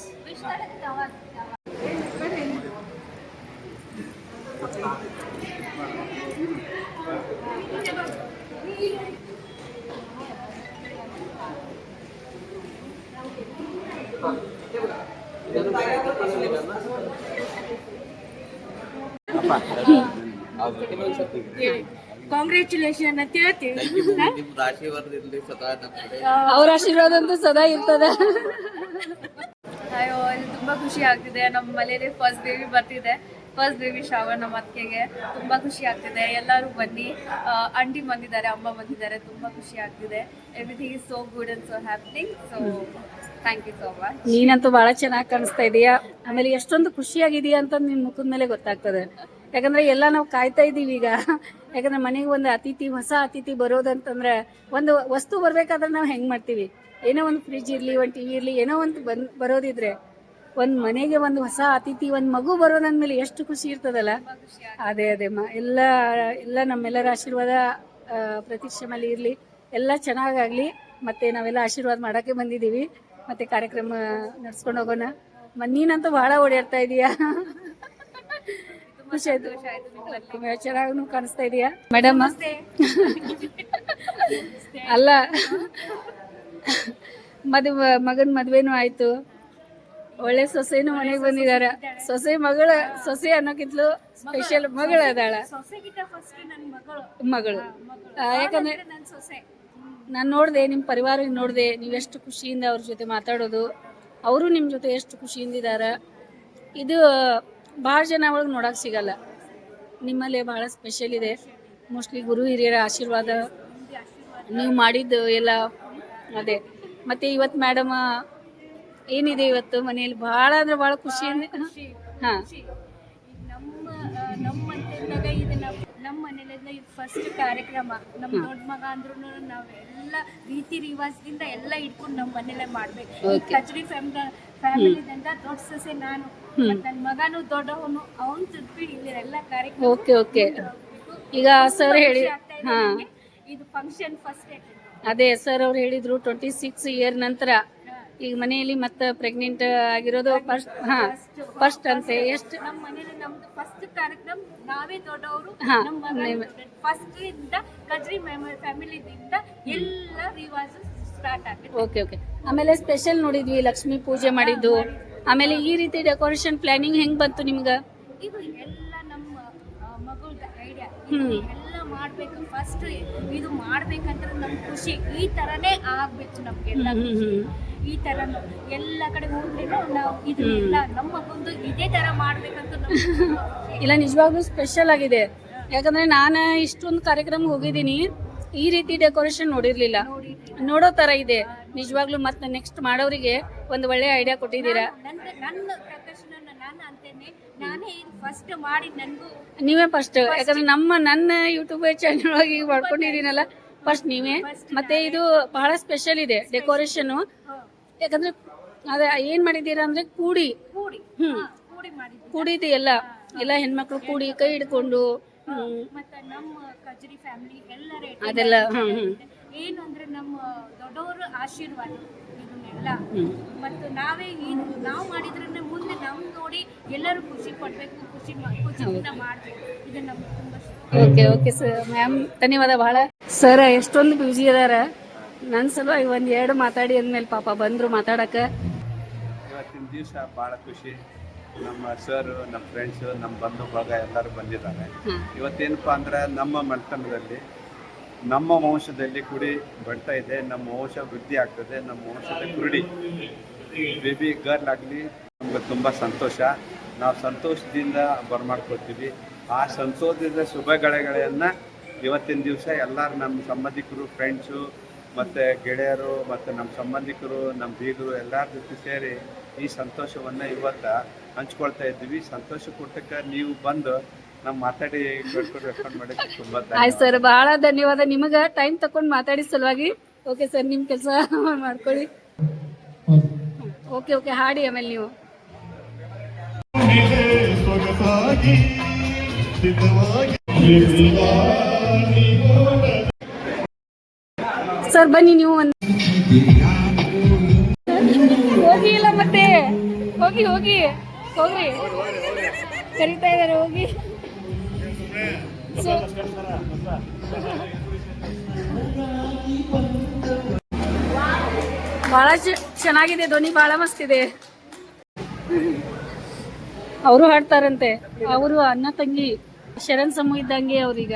ಕಾಂಗ್ರ್ಯಾಚುಲೇಷನ್ ಅಂತ ಹೇಳ್ತೀವಿ. ನಿಮ್ದು ಆಶೀರ್ವಾದದಿಂದ ಸದಾ ನಮ್ಮ ಕಡೆ ಅವ್ರ ಆಶೀರ್ವಾದ ಅಂತೂ ಸದಾ ಇರ್ತದ. ಅಯ್ಯೋ ಇಲ್ಲಿ ತುಂಬ ಖುಷಿ ಆಗ್ತಿದೆ. ನಮ್ಮ ಮನೇಲಿ ಫಸ್ಟ್ ಬೇಬಿ ಬರ್ತಿದೆ. ಫಸ್ಟ್ ಬೇಬಿ ಶವರ್ ನಮ್ಮ ಅತ್ತಿಗೆಗೆ ತುಂಬ ಖುಷಿ ಆಗ್ತಿದೆ. ಎಲ್ಲರೂ ಬನ್ನಿ. ಆಂಟಿ ಬಂದಿದ್ದಾರೆ, ಅಮ್ಮ ಬಂದಿದ್ದಾರೆ. ತುಂಬ ಖುಷಿ ಆಗ್ತಿದೆ. Everything is so good and so happening. So thank you so much. ನೀನಂತೂ ಬಹಳ ಚೆನ್ನಾಗಿ ಕಾಣಿಸ್ತಾ ಇದೀಯಾ. ಆಮೇಲೆ ಎಷ್ಟೊಂದು ಖುಷಿಯಾಗಿದೆಯಾ ಅಂತ ನಿನ್ ಮುಖದ ಮೇಲೆ ಗೊತ್ತಾಗ್ತದೆ. ಯಾಕಂದ್ರೆ ಎಲ್ಲ ನಾವು ಕಾಯ್ತಾ ಇದೀವಿ ಈಗ. ಯಾಕಂದ್ರೆ ಮನೆಗೆ ಒಂದು ಅತಿಥಿ, ಹೊಸ ಅತಿಥಿ ಬರೋದಂತಂದ್ರೆ ಒಂದು ವಸ್ತು ಬರ್ಬೇಕಾದ್ರೆ ನಾವು ಹೆಂಗ್ ಮಾಡ್ತೀವಿ, ಏನೋ ಒಂದು ಫ್ರಿಜ್ ಇರ್ಲಿ, ಒಂದು ಟಿವಿ ಇರ್ಲಿ, ಏನೋ ಒಂದು ಬರೋದಿದ್ರೆ ಒಂದು ಮನೆಗೆ ಒಂದು ಹೊಸ ಅತಿಥಿ, ಒಂದು ಮಗು ಬರೋದಂದ್ಮೇಲೆ ಎಷ್ಟು ಖುಷಿ ಇರ್ತದಲ್ಲ. ಅದೇ ಎಲ್ಲ ನಮ್ಮೆಲ್ಲರ ಆಶೀರ್ವಾದ ಪ್ರತೀಕ್ಷೆ ಮೇಲೆ ಇರಲಿ. ಎಲ್ಲ ಚೆನ್ನಾಗಾಗ್ಲಿ. ಮತ್ತೆ ನಾವೆಲ್ಲ ಆಶೀರ್ವಾದ ಮಾಡಕ್ಕೆ ಬಂದಿದ್ದೀವಿ. ಮತ್ತೆ ಕಾರ್ಯಕ್ರಮ ನಡ್ಸ್ಕೊಂಡು ಹೋಗೋಣ. ನೀನಂತೂ ಬಹಳ ಓಡಾಡ್ತಾ ಇದೀಯಾ. ಖುಷಿ ಆಯ್ತು. ಚೆನ್ನಾಗೂ ಕಾಣಿಸ್ತಾ ಇದೀಯಾ ಮೇಡಮ್. ಅಲ್ಲ, ಮಗನ್ ಮದ್ವೆನೂ ಆಯ್ತು, ಒಳ್ಳೆ ಸೊಸೆನೂ ಮನೆಗೆ ಬಂದಿದಾರ. ಸೊಸೆ ಅನ್ನೋಕ್ಕಿಂತಲೂ ಸ್ಪೆಷಲ್ ಮಗಳು ಅದಾಳ. ಮಗಳು ಯಾಕಂದ್ರೆ ನಾನು ನೋಡಿದೆ, ನಿಮ್ಮ ಪರಿವಾರ ನೋಡಿದೆ, ನೀವೆಷ್ಟು ಖುಷಿಯಿಂದ ಅವ್ರ ಜೊತೆ ಮಾತಾಡೋದು, ಅವರು ನಿಮ್ಮ ಜೊತೆ ಎಷ್ಟು ಖುಷಿಯಿಂದ ಇದ್ದಾರೆ. ಇದು ಭಾಳ ಜನ ಒಳಗೆ ನೋಡಕ್ಕೆ ಸಿಗಲ್ಲ. ನಿಮ್ಮಲ್ಲಿ ಭಾಳ ಸ್ಪೆಷಲ್ ಇದೆ. ಮೋಸ್ಟ್ಲಿ ಗುರು ಹಿರಿಯರ ಆಶೀರ್ವಾದ ನೀವು ಮಾಡಿದ್ದು ಎಲ್ಲ ಅದೇ. ಮತ್ತು ಇವತ್ತು ಮೇಡಮ್ ಏನಿದೆ ಇವತ್ತು ಮನೆಯಲ್ಲಿ ಭಾಳ ಅಂದ್ರೆ ಭಾಳ ಖುಷಿಯಿಂದ. ಹಾಂ, ನಮ್ಮ ಮನೆಯಾಗ ಇದನ್ನ ನಮ್ಮ ಮನೇಲೆಲ್ಲ ಇದು ಫಸ್ಟ್ ಕಾರ್ಯಕ್ರಮ. ನಮ್ಮ ದೊಡ್ಡ ಮಗ ಅಂದ್ರೂ ನಾವೆಲ್ಲ ರೀತಿ ರಿವಾಜದಿಂದ ಎಲ್ಲ ಇಟ್ಕೊಂಡು ನಮ್ಮ ಮನೇಲೆ ಮಾಡ್ಬೇಕು. ಕಚೇರಿ ಫ್ಯಾಮಿಲಿದಿಂದ ದೊಡ್ಡ ಸೊಸೆ ನಾನು, ನನ್ನ ಮಗನು ದೊಡ್ಡವನು, ಅವನು ತಿಳ್ಬಿಟ್ಟು ಇಲ್ಲಿ ಎಲ್ಲ ಕಾರ್ಯಕ್ರಮ. ಓಕೆ ಈಗ ಸರ್ ಹೇಳಿ. ಹಾಂ, ಇದು ಫಂಕ್ಷನ್ ಫಸ್ಟ್. ಅದೇ ಸರ್ ಅವ್ರು ಹೇಳಿದ್ರು 26 ಇಯರ್ ನಂತರ ಈಗ ಮನೆಯಲ್ಲಿ ಮತ್ತೆ ಪ್ರೆಗ್ನೆಂಟ್ ಆಗಿರೋದು ಫಸ್ಟ್ ಅಂತೆ. ಎಷ್ಟು ನಮ್ಮ ಮನೇಲಿ ನಮ್ದು ಫಸ್ಟ್ ಕಾರ್ಯಕ್ರಮ, ನಾವೇ ದೊಡ್ಡವರು. ಹಾ, ಫಸ್ಟ್ ಇಂದ ಕಜ್ರಿ ಫ್ಯಾಮಿಲಿದಿಂದ ಎಲ್ಲ ರಿವಾಜು ಸ್ಟಾರ್ಟ್ ಆಗುತ್ತೆ. ಓಕೆ. ಆಮೇಲೆ ಸ್ಪೆಷಲ್ ನೋಡಿದ್ವಿ, ಲಕ್ಷ್ಮೀ ಪೂಜೆ ಮಾಡಿದ್ದು. ಆಮೇಲೆ ಈ ರೀತಿ ಡೆಕೋರೇಷನ್ ಪ್ಲಾನಿಂಗ್ ಹೆಂಗ್ ಬಂತು ನಿಮ್ಗೆ? ಇದು ಎಲ್ಲ ನಮ್ಮ ಮಗಳದ ಐಡಿಯಾ. ಎಲ್ಲ ಮಾಡ್ಬೇಕು. ಫಸ್ಟ್ ಇದು ಮಾಡ್ಬೇಕಂದ್ರೆ ನಮ್ಗೆ ಖುಷಿ. ಈ ತರನೇ ಆಗ್ಬೇಕು ನಮ್ಗೆಲ್ಲ. ಈ ತರ ಎಲ್ಲ ಕಡೆ ಹೋಗ್ಬೇಕು ನಾವು. ಇದು ಎಲ್ಲ ನಮ್ಮ ಮಗಂದು ಇದೇ ತರ ಮಾಡ್ಬೇಕಂತ ಇಲ್ಲ, ನಿಜವಾಗ್ಲೂ ಸ್ಪೆಷಲ್ ಆಗಿದೆ. ಯಾಕಂದ್ರೆ ನಾನು ಇಷ್ಟೊಂದು ಕಾರ್ಯಕ್ರಮ ಹೋಗಿದ್ದೀನಿ, ಈ ರೀತಿ ಡೆಕೋರೇಷನ್ ನೋಡಿರ್ಲಿಲ್ಲ. ನೋಡೋ ತರ ಇದೆ ನಿಜವಾಗ್ಲೂ. ಮತ್ತೆ ನೆಕ್ಸ್ಟ್ ಮಾಡೋರಿಗೆ ಒಂದು ಒಳ್ಳೆ ಐಡಿಯಾ ಕೊಟ್ಟಿದ್ದೀರಾ. ನನ್ನ ಪ್ರಕಾಶನ ನಾನು ಅಂತೇನೆ, ನಾನೇ ಫಸ್ಟ್ ಮಾಡಿ ನನಗೂ. ನೀವೇ ಫಸ್ಟ್, ಯಾಕಂದ್ರೆ ನನ್ನ ಯೂಟ್ಯೂಬ್ ಚಾನಲ್ ಒಳಗೆ ಮಾಡ್ಕೊಂಡಿದ್ದೀನಲ್ಲ, ಫಸ್ಟ್ ನೀವೇ. ಮತ್ತೆ ಇದು ಬಹಳ ಸ್ಪೆಷಲ್ ಇದೆ ಡೆಕೋರೇಷನ್. ಯಾಕಂದ್ರೆ ಅದ ಏನ್ ಮಾಡಿದ್ದೀರಾ ಅಂದ್ರೆ ಕೂಡಿ ಕೂಡಿದೆ ಎಲ್ಲ ಹೆಣ್ಮಕ್ಳು ಕೂಡಿ ಕೈ ಹಿಡ್ಕೊಂಡು ಮತ್ತೆ ನಮ್ಮ ಕಜರಿ ಫ್ಯಾಮಿಲಿ ಎಲ್ಲರೇ ಅದೆಲ್ಲ ಏನು ಅಂದ್ರೆ ನಮ್ಮ ದೊಡ್ಡವರ ಆಶೀರ್ವಾದ ಇದನ್ನೆಲ್ಲ. ಮತ್ತು ನಾವೇ ನಾವು ಮಾಡಿದ್ರೆ ಮುಂದೆ ನಮ್ ನೋಡಿ ಎಲ್ಲರೂ ಖುಷಿ ಪಡ್ಬೇಕು, ಖುಷಿಯಿಂದ ಮಾಡ್ಬೇಕು. ಇದು ನಮ್ಗೆ ತುಂಬಾ. ಓಕೆ ಸರ್, ಮ್ಯಾಮ್ ಧನ್ಯವಾದ ಬಹಳ. ಸರ್ ಎಷ್ಟೊಂದು ಬ್ಯುಸಿ ಅದಾರ. ನನ್ನ ಸಲುವಾಗಿ ಒಂದೆರಡು ಮಾತಾಡಿ ಅಂದ್ಮೇಲೆ ಪಾಪ ಬಂದ್ರು ಮಾತಾಡಕ್ಕೆ. ಇವತ್ತಿನ ದಿವಸ ಭಾಳ ಖುಷಿ. ನಮ್ಮ ಸರ್, ನಮ್ಮ ಫ್ರೆಂಡ್ಸು, ನಮ್ಮ ಬಂಧು ಬಳಗ ಎಲ್ಲರೂ ಬಂದಿದ್ದಾರೆ. ಇವತ್ತೇನಪ್ಪ ಅಂದ್ರೆ ನಮ್ಮ ಮನೆತನದಲ್ಲಿ, ನಮ್ಮ ವಂಶದಲ್ಲಿ ಕುಡಿ ಬರ್ತಾ ಇದೆ. ನಮ್ಮ ವಂಶ ವೃದ್ಧಿ ಆಗ್ತದೆ. ನಮ್ಮ ವಂಶದ ಕುರುಡಿ ಬೇಬಿ ಗರ್ಲ್ ಆಗಲಿ ನಮ್ಗೆ ತುಂಬ ಸಂತೋಷ. ನಾವು ಸಂತೋಷದಿಂದ ಬರಮಾಡ್ಕೊಳ್ತೀವಿ. ಆ ಸಂತೋಷದ ಶುಭಗಳನ್ನು ಇವತ್ತಿನ ದಿವಸ ಎಲ್ಲರೂ ನಮ್ಮ ಸಂಬಂಧಿಕರು, ಫ್ರೆಂಡ್ಸು ಮತ್ತು ಗೆಳೆಯರು ಮತ್ತು ನಮ್ಮ ಸಂಬಂಧಿಕರು, ನಮ್ಮ ಬೀಗರು ಎಲ್ಲರ ಜೊತೆ ಸೇರಿ ಈ ಸಂತೋಷವನ್ನು ಇವತ್ತು ಹಂಚ್ಕೊಳ್ತಾ ಇದ್ದೀವಿ. ಸಂತೋಷ ಕೊಟ್ಟಕ್ಕೆ ನೀವು ಬಂದು ನಮ್ಮ ಮಾತಾಡಿ ರೆಸ್ಪಾಂಡ್ ಮಾಡೋಕ್ಕೆ ತುಂಬ ಆಯ್ತು ಸರ್, ಭಾಳ ಧನ್ಯವಾದ. ನಿಮಗೆ ಟೈಮ್ ತಗೊಂಡು ಮಾತಾಡಿ ಸಲುವಾಗಿ. ಓಕೆ ಸರ್, ನಿಮ್ಮ ಕೆಲಸ ಮಾಡ್ಕೊಳ್ಳಿ. ಓಕೆ ಹಾಡಿ ಆಮೇಲೆ ನೀವು. ಸರ್ ಬನ್ನಿ ನೀವು. ಹೋಗಿ ಇಲ್ಲ ಮತ್ತೆ ಹೋಗ್ರಿ ಕರೀತಾ ಇದಾರೆ, ಹೋಗಿ. ಬಹಳ ಚೆನ್ನಾಗಿದೆ, ಧ್ವನಿ ಬಹಳ ಮಸ್ತ್ ಇದೆ. ಅವರು ಹಾಡ್ತಾರಂತೆ. ಅವರು ಅಣ್ಣ ತಂಗಿ ಶರಣ್ ಸಮೂಹ ಇದ್ದಂಗೆ ಅವ್ರೀಗ.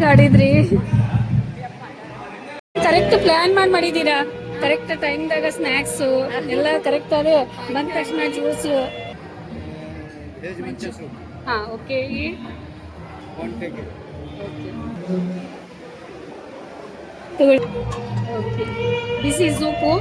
ಹಾಡಿದ್ರಿ ಕರೆಕ್ಟ್ ಪ್ಲಾನ್ ಮಾಡಿದೀರಾ? ಕರೆಕ್ಟ್ ಟೈಮ್ದಾಗ ಸ್ನ್ಯಾಕ್ಸು ಎಲ್ಲ ಕರೆಕ್ಟ್ ಅದೇ, ಬಂದ ತಕ್ಷಣ ಜ್ಯೂಸು. ಹಾ ಓಕೆ. ಓಕೆ, ಬಿಸಿ ಸೂಪು.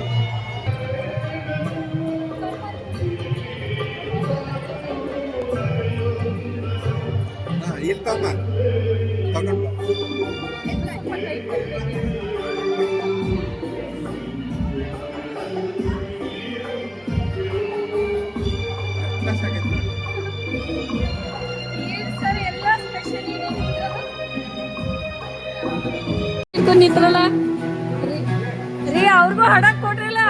ನಿಂತ್ರಲ್ಲ ರೀ, ಅವ್ರಿಗೂ ಹಾಡಕ್ ಕೊಡ್ರಲ್ಲ.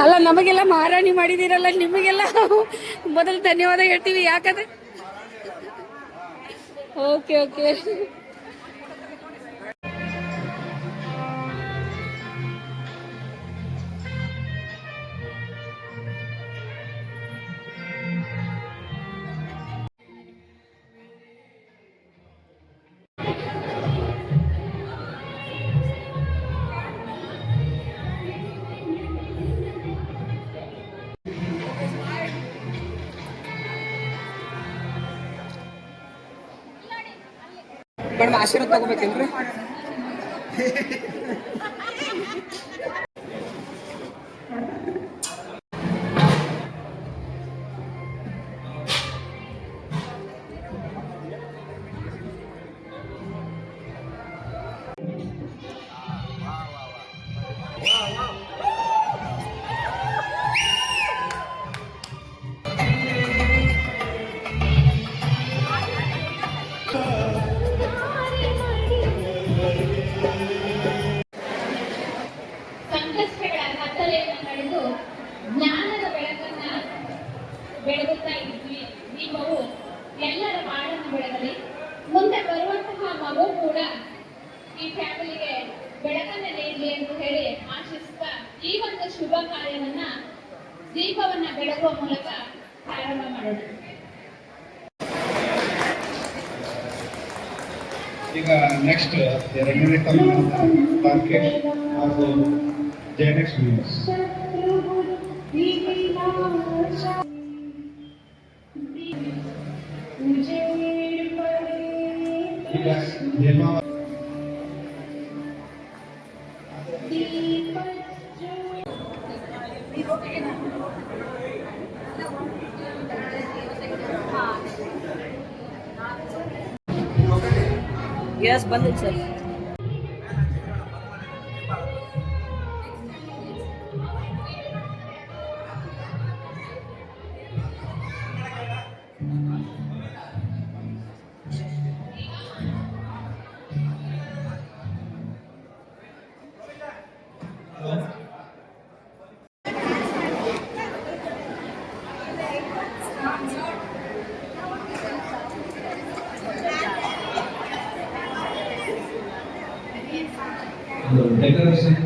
ಅಲ್ಲ, ನಮಗೆಲ್ಲ ಮಹಾರಾಣಿ ಮಾಡಿದಿರಲ್ಲ, ನಿಮಗೆಲ್ಲ ಮೊದಲು ಧನ್ಯವಾದ ಹೇಳ್ತೀವಿ. ಯಾಕಂದ್ರೆ ಓಕೆ ಓಕೆ. ಮೇಡಮ್ ಆಶೀರ್ವಾದ ತಗೋಬೇಕೇನ್ರಿ? ಸಂಕಷ್ಟಗಳ ಕತ್ತಲೆಯನ್ನು ಕಳೆದು ಜ್ಞಾನದ ಬೆಳಕನ್ನ ಬೆಳಗುತ್ತಾ ಇದ್ವಿ. ದೀಪವು ಎಲ್ಲರ ಬಾಳನ್ನು ಬೆಳಗಲಿ. ಮುಂದೆ ಬರುವಂತಹ ಮಗು ಕೂಡ ಈ ಫ್ಯಾಮಿಲಿಗೆ ಬೆಳಕನ್ನ ನೀಡಲಿ ಎಂದು ಹೇಳಿ ಆಶಿಸುತ್ತಾ ಈ ಒಂದು ಶುಭ ಕಾರ್ಯವನ್ನ ದೀಪವನ್ನ ಬೆಳಗುವ ಮೂಲಕ ಪ್ರಾರಂಭ ಮಾಡೋಣ. ಈಗ ನೆಕ್ಸ್ಟ್ ಎರಡನೇ ಪಾರ್ಕೆ ಹಾಗೂ ಜೆನೆಕ್ಸ್ ನ್ಯೂಸ್. ಈಗ ನಿರ್ಮಾಣ ಗ್ಯಾಸ್ ಬಂದಿತ್ತು ಸರ್. ಡೆಕೋರೇಷನ್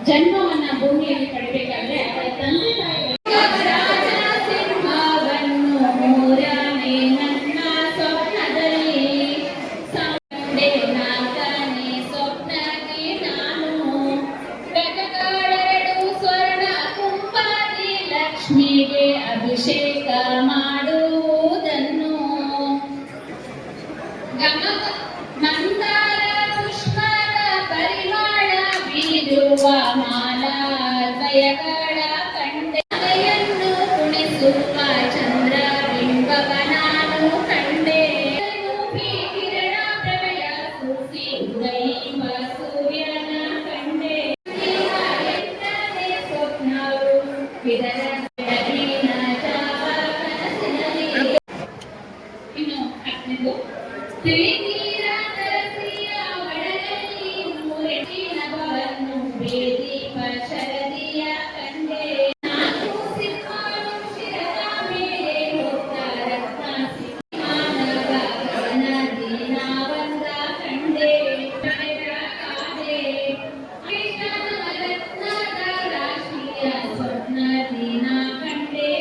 ಜನ್ಮವನ್ನ ಭೂಮಿಯಲ್ಲಿ ಪಡಿಬೇಕಾದ್ರೆ ಅವರ ತಂದೆ ಸಿಂಹವನ್ನು ಮೂರನೇ ನನ್ನ ಸ್ವಪ್ನದಲ್ಲಿ ನಾಲ್ಕನೇ ಸ್ವಪ್ನಕ್ಕೆ ನಾನು ಗಗಗಳೆರಡು ಸ್ವರ್ಣ ಕುಂಭಾದಿ ಲಕ್ಷ್ಮಿಗೆ ಅಭಿಷೇಕ ಮಾಡುವುದನ್ನು ಮಂದಾರ ಪುಷ್ಪದ ಪರಿಮಳ ಬೀರುವ ಮಾಲಾದ್ವಯಗಳ ಕಂಡೆಯನ್ನು ಕುಣಿಸುವ ಚಂದ್ರ ಬಿಂಬವ ನಾನು ಕಂಡೆ. ಕಿರಣ ಪ್ರಭೆಯ ಸೂಸಿ ಉದಯಿವ ಸೂರ್ಯನ ಕಂಡೆ. ಇದರ ಬೆಳಗಿನ ಜಾವ ಕನಸಿನಲ್ಲಿ. ಇನ್ನು 10ನೇದು ತಿಳಿನೀರ ಸರಸಿಯ ಒಳಗಲ್ಲಿ ಮೂರೆಟ್ಟಿನವನ್ನು ಬೇದೀಪ ಶರದಿಯ ಕಂಡೆ. ನಾಲ್ಕು ಸಿಂಹಾಳು ಶಿರದ ಮೇಲೆ ಹೊತ್ತ ರತ್ನ ಸಿಂಹಾನದ ಗಗನದಿ ನಾವಂದ ಕಂಡೆ. ಕಾದೆ ಕೃಷ್ಣನ ರತ್ನದ ರಾಶಿಯ ಸ್ವಪ್ನದಿ ನಾ ಕಂಡೆ.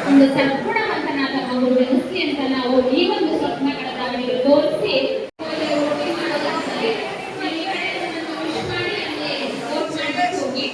ಒಂದು ಸದ್ಗುಣವಂತನಾದ ಒಂದು ವ್ಯಕ್ತಿ ಅಂತ ನಾವು ಈ ಒಂದು ಸ್ವಪ್ನಗಳ ಅವರಿಗೆ ತೋರಿಸಿ ಹೋಗಿ.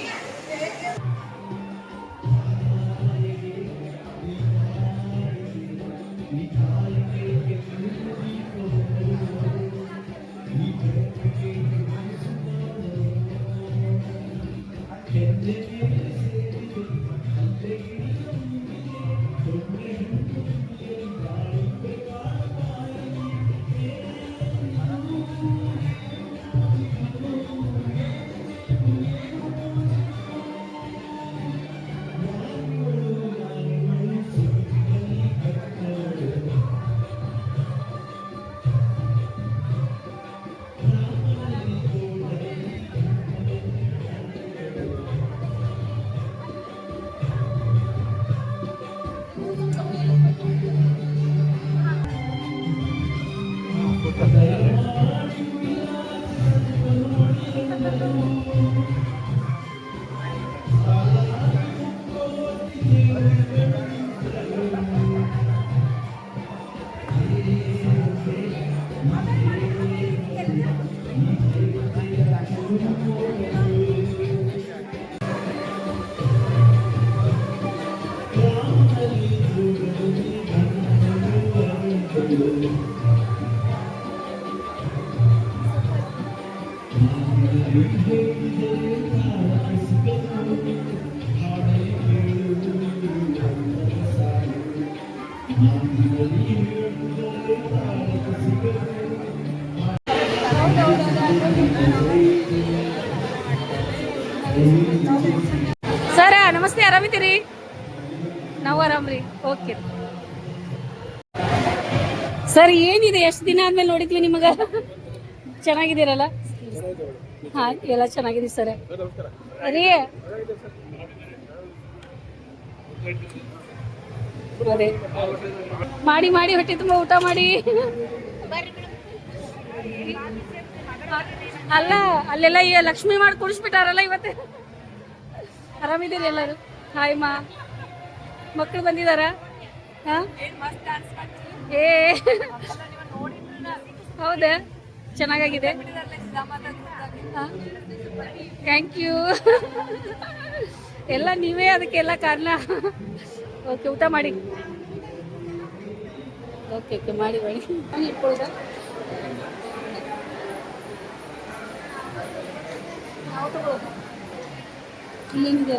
ಸರ ನಮಸ್ತೆ, ಆರಾಮಿದ್ದೀರಿ? ನಾವು ಆರಾಮ್ರಿ. ಓಕೆ ಸರ್, ಏನಿದೆ ಎಷ್ಟು ದಿನ ಆದ್ಮೇಲೆ ನೋಡಿದ್ವಿ ನಿಮಗ. ಚೆನ್ನಾಗಿದ್ದೀರಲ್ಲ? ಹಾ, ಎಲ್ಲ ಚೆನ್ನಾಗಿದ್ದೀವಿ ಸರ್. ರೀ ಅದೇ ಮಾಡಿ ಮಾಡಿ ಹೊಟ್ಟೆ ತುಂಬ ಊಟ ಮಾಡಿ. ಅಲ್ಲ, ಅಲ್ಲೆಲ್ಲ ಈ ಲಕ್ಷ್ಮಿ ಮಾಡಿ ಕುಡಿಸ್ಬಿಟ್ಟಾರಲ್ಲ ಇವತ್ತು. ಆರಾಮಿದ್ದೀರಿ ಎಲ್ಲರೂ? ಹಾಯ್ ಮಾ, ಮಕ್ಕಳು ಬಂದಿದಾರ? ಏ ಹೌದಾ, ಚೆನ್ನಾಗಿದೆ. Thank you. ಎಲ್ಲ ನೀವೇ ಅದಕ್ಕೆಲ್ಲ ಕಾರಣ. ಓಕೆ, ಊಟ ಮಾಡಿ. ಓಕೆ ಓಕೆ, ಮಾಡಿ ಮಾಡಿ ಇಟ್ಕೊಳ್ಳೋದ. ಇಲ್ಲೇನಿದೆ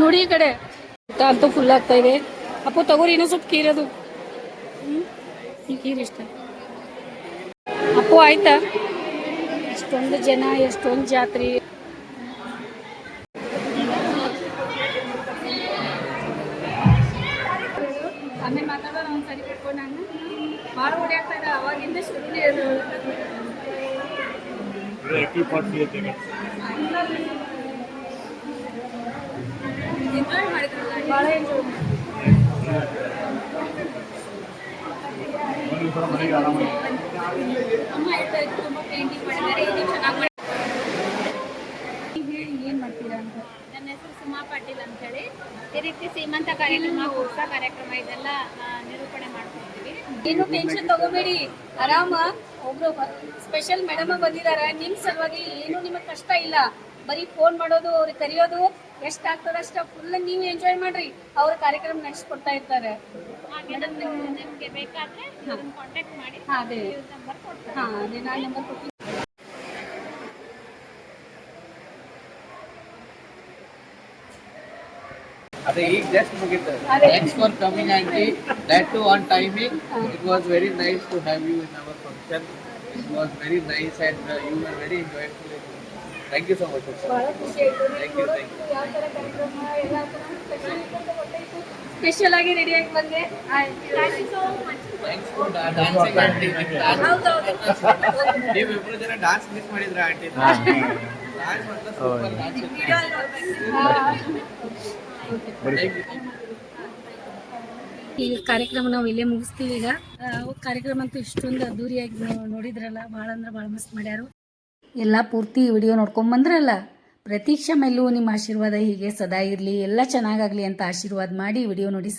ನೋಡಿ ಈ ಕಡೆ. ಊಟ ಅಂತೂ ಫುಲ್ ಆಗ್ತಾ ಇದೆ. ಅಪ್ಪು ತಗೋರಿ, ಇನ್ನೂ ಸ್ವಲ್ಪ ಕೀರದು. ಕೀರ್ ಇಷ್ಟ. ಅಪ್ಪು ಆಯ್ತಾ? ಎಷ್ಟೊಂದು ಜನ, ಎಷ್ಟೊಂದು ಜಾತ್ರೆ. ಆಮೇಲೆ ಮಾತಾಡೋಣ ಒಂದ್ಸರಿ ಬಿಟ್ಕೊಂಡು. ನಾನು ಭಾಳ ಓಡಾಡ್ತಾ ಇದ್ದ ಅವಾಗಿಂದ ಶುರುನೇ ಅದು. ಎಂಜಾಯ್ ಮಾಡಿದ್ರಲ್ಲ, ಭಾಳ ಎಂಜಾಯ್ ಅಮ್ಮ ಹೇಳ್ತಾ ಇದ್ರು, ತುಂಬ ಪೇಂಟಿಂಗ್ ಮಾಡಿದ್ದಾರೆ, ಇದು ಚೆನ್ನಾಗಿ ಮಾಡಿ. ಹೇಳಿ ಏನು ಮಾಡ್ತೀರಾ ಅಂತ. ನನ್ನ ಹೆಸರು ಸುಮಾ ಪಾಟೀಲ್ ಅಂತೇಳಿ. ಈ ರೀತಿ ಸೀಮಂತ ಕಾರ್ಯಕ್ರಮ, ಉತ್ಸವ ಕಾರ್ಯಕ್ರಮ ಇದೆಲ್ಲ ನಿರೂಪಣೆ ಮಾಡ್ಕೊಡ್ತೀವಿ. ಏನು ಟೆನ್ಷನ್ ತಗೋಬೇಡಿ, ಆರಾಮ. ಒಬ್ರು ಸ್ಪೆಷಲ್ ಮೇಡಮ್ ಬಂದಿದ್ದಾರೆ ನಿಮ್ಮ ಸಲುವಾಗಿ. ಏನು ನಿಮಗೆ ಕಷ್ಟ ಇಲ್ಲ. ಬರೀ ಫೋನ್ ಮಾಡೋದು, ಅವ್ರಿಗೆ ಕರೆಯೋದು, ಎಷ್ಟು ಆಗ್ತದೆ ಅಷ್ಟ ಫುಲ್ ನೀವು ಎಂಜಾಯ್ ಮಾಡ್ರಿ. ಅವ್ರ ಕಾರ್ಯಕ್ರಮ ನಡೆಸ್ಕೊಡ್ತಾ ಇರ್ತಾರೆ. ನಿಮಗೆ ಬೇಕಾದ್ರೆ ಕಾಂಟ್ಯಾಕ್ಟ್ ಮಾಡಿ. ಅದೇ ನಂಬರ್ ಕೊಡ್ತಾರೆ. ಹಾಂ, ಅದೇ ನಾನು ನಂಬರ್ ಕೊಟ್ಟು. ಅದೇ ಈಗ ಜಸ್ಟ್ ಮುಗಿತು. Thanks for coming aunty, that to on timing. It was very nice to have you in our function. It was very nice and you are very enjoyful. Thank you so much. ಬಹಳ ಖುಷಿ ಆಯ್ತು. Thank you, thank you. ಯಾವ ಥರ ಕಾರ್ಯಕ್ರಮ ಎಲ್ಲ special ಆಗಿ ready ಆಗಿ ಬಂದೆ. Thank you so much. Thanks for dancing aunty. ನೀವಿಬ್ರು ಜನ ಡಾನ್ಸ್ ಮಿಸ್ ಮಾಡಿದ್ರ ಆಂಟಿ? ಡಾನ್ಸ್ ಮಾತ್ರ ಸೂಪರ್ ಡಾನ್ಸ್. ಈಗ ಕಾರ್ಯಕ್ರಮ ನಾವು ಇಲ್ಲೇ ಮುಗಿಸ್ತೀವಿ. ಈಗ ಕಾರ್ಯಕ್ರಮ ಅಂತೂ ಇಷ್ಟೊಂದು ಅದ್ದೂರಿಯಾಗಿ ನೋಡಿದ್ರಲ್ಲ, ಭಾಳ ಅಂದ್ರೆ ಭಾಳ ಮಸ್ತ್ ಮಾಡ್ಯಾರು. ಎಲ್ಲ ಪೂರ್ತಿ ವಿಡಿಯೋ ನೋಡ್ಕೊಂಬಂದ್ರಲ್ಲ. ಪ್ರತೀಕ್ಷಾ ಮೇಲೂ ನಿಮ್ಮ ಆಶೀರ್ವಾದ ಹೀಗೆ ಸದಾ ಇರಲಿ, ಎಲ್ಲ ಚೆನ್ನಾಗಾಗಲಿ ಅಂತ ಆಶೀರ್ವಾದ ಮಾಡಿ ವಿಡಿಯೋ ನೋಡಿ